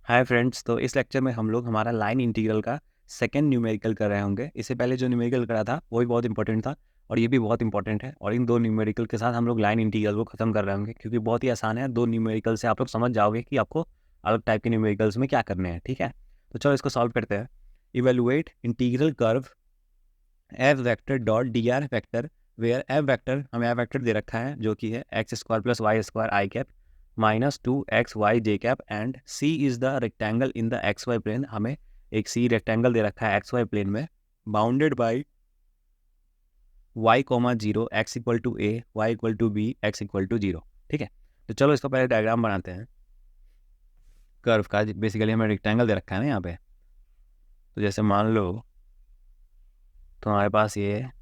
Hi friends, तो इस lecture में हम लोग हमारा लाइन इंटीग्रल का सेकंड न्यूमेरिकल कर रहे होंगे। इससे पहले जो न्यूमेरिकल करा था वो भी बहुत इंपॉर्टेंट था और ये भी बहुत इंपॉर्टेंट है। और इन दो न्यूमेरिकल के साथ हम लोग लाइन इंटीग्रल को खत्म कर रहे होंगे, क्योंकि बहुत ही आसान है। दो न्यूमेरिकल से आप लोग समझ जाओगे कि आपको अलग टाइप के न्यूमेरिकल्स में क्या करने हैं। ठीक है, तो चलो इसको सॉल्व करते हैं। Evaluate integral curve F vector dot D R vector where F vector, हमें एफ वेक्टर दे रखा है जो कि है X square plus Y square I cap minus 2xy J cap and C is the rectangle in the X Y plane. हमें एक C rectangle दे रखा है एक्स वाई प्लेन में, bounded by y comma zero, X equal to A, Y equal to B, x equal to zero. ठीक है, तो चलो इसका पहले डायग्राम बनाते हैं कर्व का। बेसिकली हमें रेक्टेंगल दे रखा है ना यहाँ पे। तो जैसे मान लो तुम्हारे पास ये है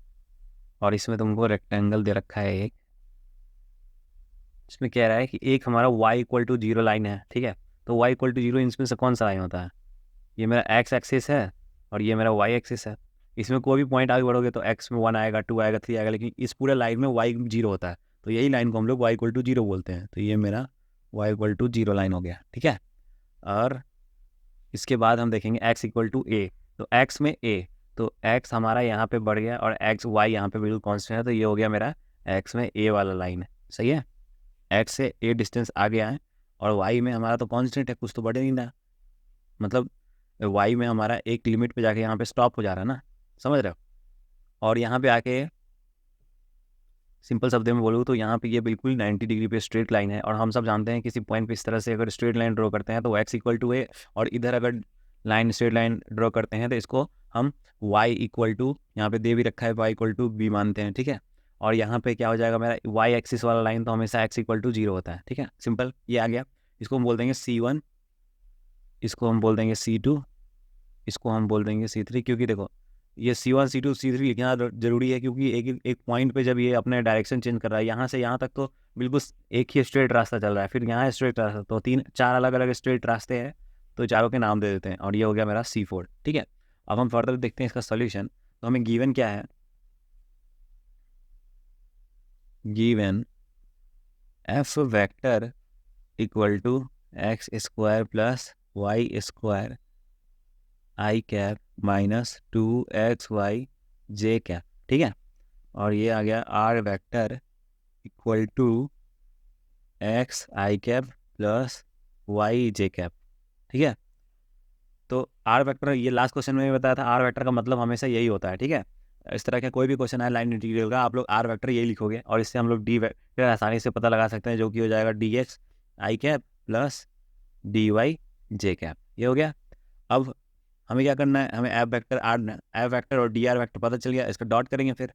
और इसमें तुमको रेक्टेंगल दे रखा है एक। इसमें कह रहा है कि एक हमारा y equal to zero line है। ठीक है, तो y इक्वल टू जीरो इसमें से कौन सा लाइन होता है? ये मेरा x एक्सिस है और ये मेरा y एक्सिस है। इसमें कोई भी पॉइंट आगे बढ़ोगे तो x में 1 आएगा, 2 आएगा, 3 आएगा, लेकिन इस पूरे लाइन में y जीरो होता है। तो यही लाइन को हम लोग y इक्वल टू जीरो बोलते हैं। तो ये मेरा y equal to zero line हो गया। ठीक है, और इसके बाद हम देखेंगे x इक्वल टू ए। तो x में a, तो x हमारा यहाँ पे बढ़ गया और x y यहाँ पे बिल्कुल कॉन्स्टेंट है। तो ये हो गया मेरा x में a वाला लाइन है। सही है, x से a डिस्टेंस आ गया है और y में हमारा तो कांस्टेंट है, कुछ तो बढ़े नहीं रहा। मतलब y में हमारा एक लिमिट पे जाके यहाँ पे स्टॉप हो जा रहा है ना, समझ रहे हो। और यहाँ पे आके सिंपल शब्द में बोलूँ तो यहाँ पे ये बिल्कुल 90 डिग्री पे स्ट्रेट लाइन है। और हम सब जानते हैं किसी पॉइंट पे इस तरह से अगर स्ट्रेट लाइन ड्रॉ करते हैं तो x इक्वल टू ए, और इधर अगर लाइन स्ट्रेट लाइन ड्रॉ करते हैं तो इसको हम y इक्वल टू, यहाँ पे दे भी रखा है y इक्वल टू बी मानते हैं। ठीक है, और यहाँ पे क्या हो जाएगा मेरा y एक्सिस वाला लाइन तो हमेशा x इक्वल टू जीरो होता है। ठीक है, सिंपल ये आ गया। इसको हम बोल देंगे C1, इसको हम बोल देंगे C2, इसको हम बोल देंगे C3। क्योंकि देखो ये C1 C2 C3 लिखना जरूरी है, क्योंकि एक एक पॉइंट पे जब ये अपने डायरेक्शन चेंज कर रहा है यहाँ से यहाँ तक तो बिल्कुल एक ही स्ट्रेट रास्ता चल रहा है, फिर यहाँ स्ट्रेट रास्ता, तो तीन चार अलग अलग स्ट्रेट रास्ते हैं। तो चारों के नाम दे देते हैं और ये हो गया मेरा C4। ठीक है, अब हम फर्दर देखते हैं इसका सोल्यूशन। तो हमें गिवन क्या है, given F vector equal to X square plus Y square I cap minus 2xy J cap. ठीक है, और ये आ गया R vector equal to X I cap plus Y J cap. ठीक है, तो आर वेक्टर, ये लास्ट क्वेश्चन में भी बताया था, आर वेक्टर का मतलब हमेशा यही होता है। ठीक है, इस तरह का कोई भी क्वेश्चन है लाइन इंटीग्रल का, आप लोग आर वेक्टर यही लिखोगे और इससे हम लोग डी वेक्टर आसानी से पता लगा सकते हैं, जो कि हो जाएगा D x I cap plus D Y J cap. ये हो गया। अब हमें क्या करना है, हमें एफ वेक्टर और डी आर वेक्टर पता चल गया, इसका डॉट करेंगे फिर,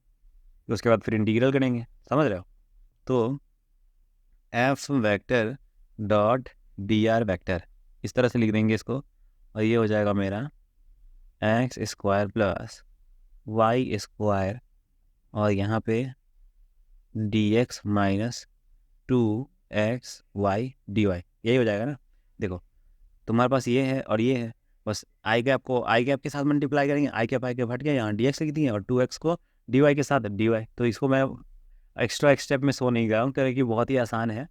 उसके बाद फिर इंटीग्रल करेंगे। समझ रहे हो। तो F vector dot D R vector इस तरह से लिख देंगे इसको, और ये हो जाएगा मेरा X square plus Y square और यहाँ पे D x minus 2xy dy, यही हो जाएगा ना। देखो तुम्हारे पास ये है और ये है, बस आई कैप को आई कैप के साथ मल्टीप्लाई करेंगे, आई कैप हट गया, यहाँ डी एक्स लिख दिए और 2x को डी वाई के साथ डी वाई। तो इसको मैं एक्स्ट्रा एक स्टेप में सो नहीं गया हूँ, क्योंकि बहुत ही आसान है।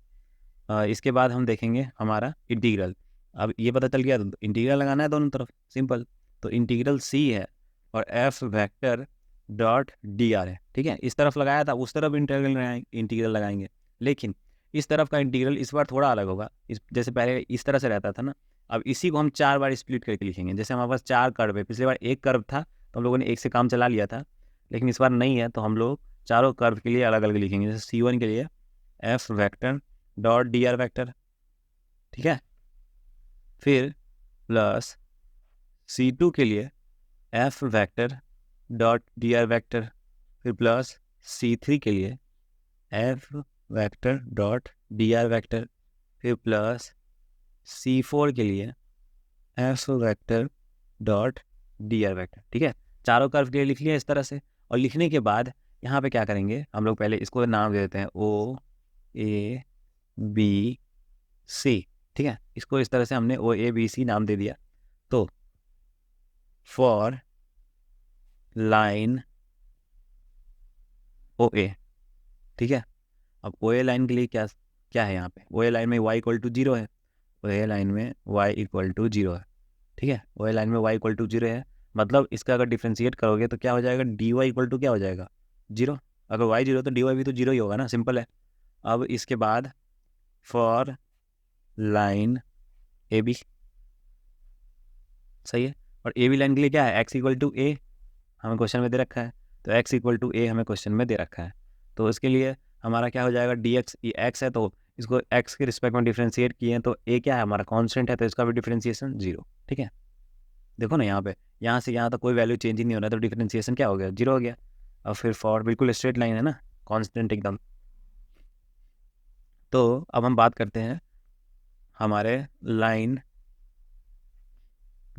इसके बाद हम देखेंगे हमारा इंटीग्रल। अब ये पता चल गया, तो इंटीग्रल लगाना है दोनों तरफ, सिंपल। तो इंटीग्रल सी है और F vector dot D are है। ठीक है, इस तरफ लगाया था, उस तरफ इंटीग्रल लगाएंगे, लेकिन इस तरफ का इंटीग्रल इस बार थोड़ा अलग होगा। इस जैसे पहले इस तरह से रहता था ना, अब इसी को हम 4 बार स्प्लिट करके लिखेंगे। जैसे हमारे पास 4 कर्व है, पिछली बार एक कर्व था तो हम लोगों ने एक से काम चला लिया था, लेकिन इस बार नहीं है, तो हम लोग चारों कर्व के लिए अलग अलग लिखेंगे। जैसे C1 के लिए F vector dot D R vector, ठीक है, फिर प्लस C2 के लिए F vector dot D R vector, फिर प्लस C3 के लिए F vector dot D R vector, फिर प्लस C4 के लिए F vector dot D R vector. ठीक है, चारों कर्व के लिए लिख लिया इस तरह से। और लिखने के बाद यहाँ पे क्या करेंगे, हम लोग पहले इसको नाम दे देते हैं O A B C। ठीक है, इसको इस तरह से हमने O A B C नाम दे दिया। तो फॉर लाइन ओ ए, ठीक है, अब ओ ए लाइन के लिए क्या क्या है, यहाँ पे ओ ए लाइन में y इक्वल टू जीरो है, वही लाइन में y इक्वल टू 0 है, ठीक है, वही लाइन में y इक्वल टू 0 है। मतलब इसका अगर डिफ्रेंशिएट करोगे तो क्या हो जाएगा, dy इक्वल टू क्या हो जाएगा, 0। अगर y 0 तो dy भी तो 0 ही होगा ना, सिंपल है। अब इसके बाद फॉर लाइन ए बी, सही है। और ए बी लाइन के लिए क्या है, x इक्वल टू ए हमें क्वेश्चन में दे रखा है, तो x इक्वल टू ए हमें क्वेश्चन में दे रखा है। तो इसके लिए हमारा क्या हो जाएगा, dx, ये x है तो इसको x के रिस्पेक्ट में डिफ्रेंशिएट किए हैं, तो a क्या है हमारा कांस्टेंट है, तो इसका भी डिफ्रेंशिएशन 0, ठीक है। देखो ना यहाँ पे, यहाँ से यहाँ तक कोई वैल्यू चेंज ही नहीं हो रहा है, तो डिफ्रेंशिएशन क्या हो गया, 0 हो गया। अब फिर फॉर बिल्कुल स्ट्रेट लाइन है ना, कांस्टेंट एकदम। तो अब हम बात करते हैं हमारे लाइन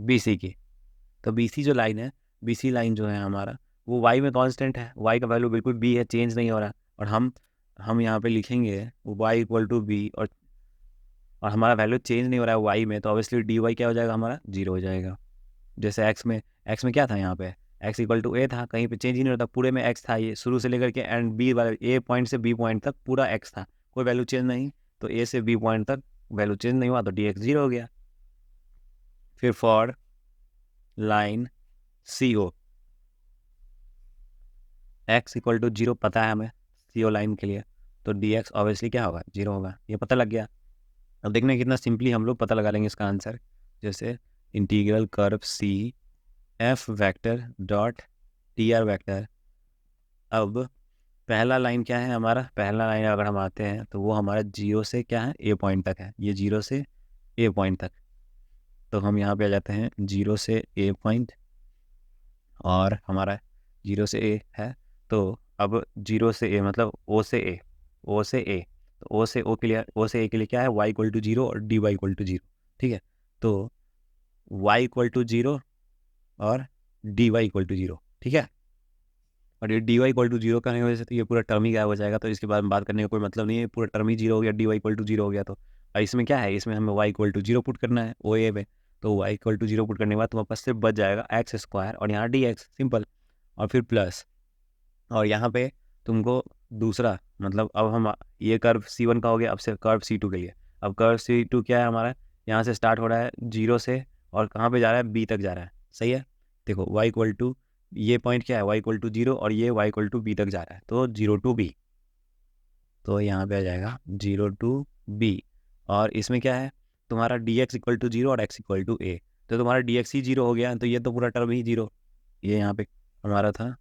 BC की। तो BC जो लाइन है, BC लाइन जो है हमारा, वो y में कांस्टेंट है, y का वैल्यू बिल्कुल b है, चेंज नहीं हो रहा। और हम यहाँ पे लिखेंगे y इक्वल टू बी, और हमारा वैल्यू चेंज नहीं हो रहा है y में, तो ऑब्वियसली dy क्या हो जाएगा, हमारा 0 हो जाएगा। जैसे x में क्या था, यहाँ पे x इक्वल टू ए था, कहीं पे चेंज ही नहीं होता, पूरे में x था, ये शुरू से लेकर के एंड b वाले a पॉइंट से b पॉइंट तक पूरा x था, कोई वैल्यू चेंज नहीं। तो a से b पॉइंट तक वैल्यू चेंज नहीं हुआ, तो dx 0 हो गया। फिर for line CO, x equal to 0 पता है हमें CO लाइन के लिए, तो dx ऑब्वियसली क्या होगा, 0 होगा, ये पता लग गया। अब देखने कितना सिंपली हम लोग पता लगा लेंगे इसका आंसर। जैसे integral curve C f vector dot TR vector. अब पहला लाइन क्या है हमारा, पहला लाइन अगर हम आते हैं तो वो हमारा 0 से क्या है, A पॉइंट तक है, ये 0 से A पॉइंट तक। तो हम यहाँ पे आ जाते हैं 0 से A पॉइंट, और हमारा 0 से A है। तो अब 0 से A मतलब O से A, O से A, तो O से O के लिए, O से A के लिए क्या है, y इक्वल टू 0 और dy इक्वल टू 0, ठीक है। तो y इक्वल टू 0 और dy इक्वल टू 0, ठीक है। और ये dy इक्वल टू 0 करने की वजह से तो ये पूरा टर्म ही गायब हो जाएगा, तो इसके बारे में बात करने का कोई मतलब नहीं है, पूरा टर्म ही 0 हो गया, dy इक्वल टू 0 हो गया। तो इसमें क्या है, इसमें हमें y इक्वल टू 0 पुट करना है OA में, तो y इक्वल टू 0 पुट करने के बाद तुम्हारे पास सिर्फ बच जाएगा x स्क्वायर और यहाँ dx, सिंपल। और फिर प्लस, और यहाँ पे तुमको दूसरा, मतलब अब हम ये कर्व C1 का हो गया, अब से कर्व C2 के लिए। अब कर्व C2 क्या है हमारा, यहाँ से स्टार्ट हो रहा है 0 से, और कहाँ पे जा रहा है, B तक जा रहा है, सही है। देखो y इक्वल टू, ये पॉइंट क्या है, y इक्वल टू 0, और ये y इक्वल टू B तक जा रहा है, तो 0 टू B, तो यहाँ पे आ जाएगा 0 टू B। और इसमें क्या है तुम्हारा, dx इक्वल टू 0 और x इक्वल टू A, तो तुम्हारा dx ही 0 हो गया, तो ये तो पूरा टर्म ही 0, ये यहाँ पे हमारा था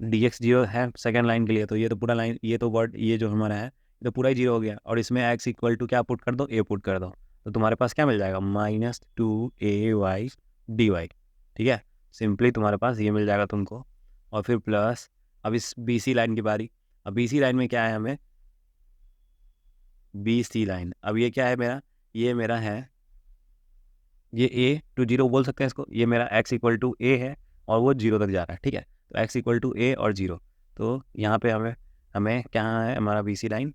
dx 0 है सेकेंड लाइन के लिए, तो ये तो पूरा लाइन, ये तो वर्ड, ये जो हमारा है ये तो पूरा ही 0 हो गया। और इसमें x इक्वल टू क्या पुट कर दो, A पुट कर दो, तो तुम्हारे पास क्या मिल जाएगा, -2ay dy, ठीक है। सिंपली तुम्हारे पास ये मिल जाएगा तुमको। और फिर प्लस, अब इस BC लाइन की बारी। अब BC लाइन में क्या है हमें, BC लाइन, अब ये क्या है मेरा, ये मेरा है, ये A टू 0 बोल सकते हैं इसको, ये मेरा x इक्वल टू A है और वो 0 तक जा रहा है, ठीक है। तो x इक्वल टू A और 0, तो यहाँ पे हमें हमें क्या है हमारा BC लाइन,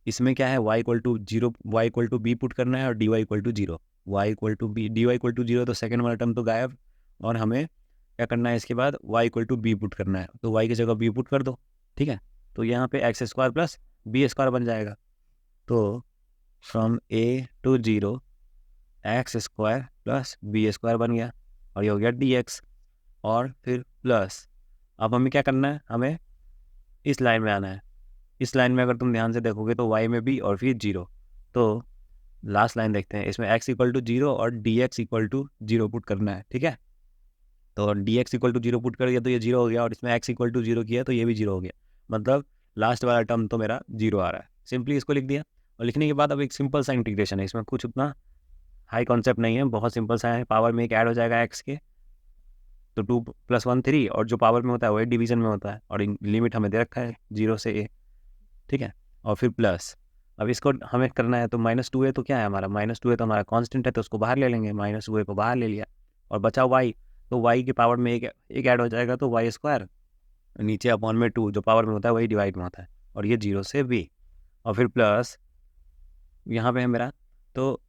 इसमें क्या है y equal to 0, y equal to B put करना है, और dy equal to 0, y equal to B, dy equal to 0, तो सेकेंड वाला टर्म तो गायब। और हमें क्या करना है इसके बाद, y equal to B put करना है, तो y की जगह B पुट कर दो, ठीक है। तो यहाँ पे x square plus B square बन जाएगा। तो from A to 0 X square plus B square बन गया, और ये हो गया dx। और फिर प्लस, अब हमें क्या करना है, हमें इस लाइन में आना है। इस लाइन में अगर तुम ध्यान से देखोगे तो y में भी और फिर 0, तो लास्ट लाइन देखते हैं, इसमें x इक्वल टू 0 और dx इक्वल टू 0 पुट करना है, ठीक है। तो dx इक्वल टू 0 पुट कर दिया तो ये 0 हो गया, और इसमें x इक्वल टू 0 किया तो ये भी 0 हो गया, मतलब लास्ट वाला टर्म तो मेरा 0 आ रहा है। सिंपली इसको लिख दिया, और लिखने के बाद अब एक सिंपल सा इंटीग्रेशन है, इसमें कुछ उतना हाई कॉन्सेप्ट नहीं है, बहुत सिंपल सा है। पावर में एक ऐड हो जाएगा x के, तो 2 + 1 3, और जो पावर में होता है वही डिवीजन में होता है, और लिमिट हमें दे रखा है 0 से A, ठीक है। और फिर प्लस, अब इसको हमें करना है, तो -2a तो क्या है हमारा, -2a तो हमारा कांस्टेंट है, तो उसको बाहर ले लेंगे, -2a को बाहर ले लिया, और बचा y, तो y की पावर में एक ऐड हो जाएगा, तो y स्क्वायर, नीचे अपॉन में 2, जो पावर में होता है वही डिवाइड में होता है, और ये 0 से B। और फिर प्लस यहाँ पे है मेरा, तो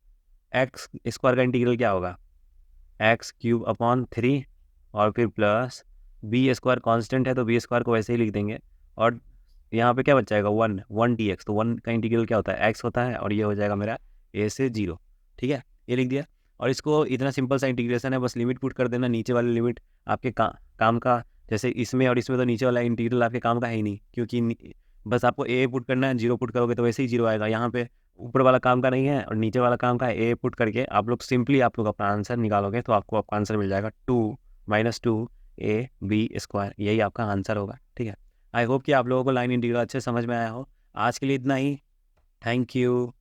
x स्क्वायर का इंटीग्रल क्या होगा, x³ अपॉन 3, और फिर प्लस B स्क्वायर कांस्टेंट है तो B स्क्वायर को वैसे ही लिख देंगे, और यहाँ पे क्या बच जाएगा 1 dx। तो 1 का इंटीग्रल क्या होता है, x होता है, और ये हो जाएगा मेरा a से 0। ठीक है, ये लिख दिया। और इसको इतना सिंपल सा इंटीग्रेशन है, बस लिमिट पुट कर देना। नीचे वाली लिमिट आपके काम का, जैसे इसमें और इसमें तो नीचे वाला इंटीग्रल आपके काम का है ही नहीं, क्योंकि बस आपको a पुट करना है, 0 पुट करोगे तो वैसे ही 0 आएगा। यहाँ पे ऊपर वाला काम का नहीं है और नीचे वाला काम का है। a पुट करके आप लोग सिंपली आप लोग अपना आंसर निकालोगे तो आपको आपका आंसर मिल जाएगा 2 - 2ab²। यही आपका आंसर होगा। ठीक है, आई होप कि आप लोगों को लाइन इंटीग्रल अच्छे समझ में आया हो। आज के लिए इतना ही। Thank you.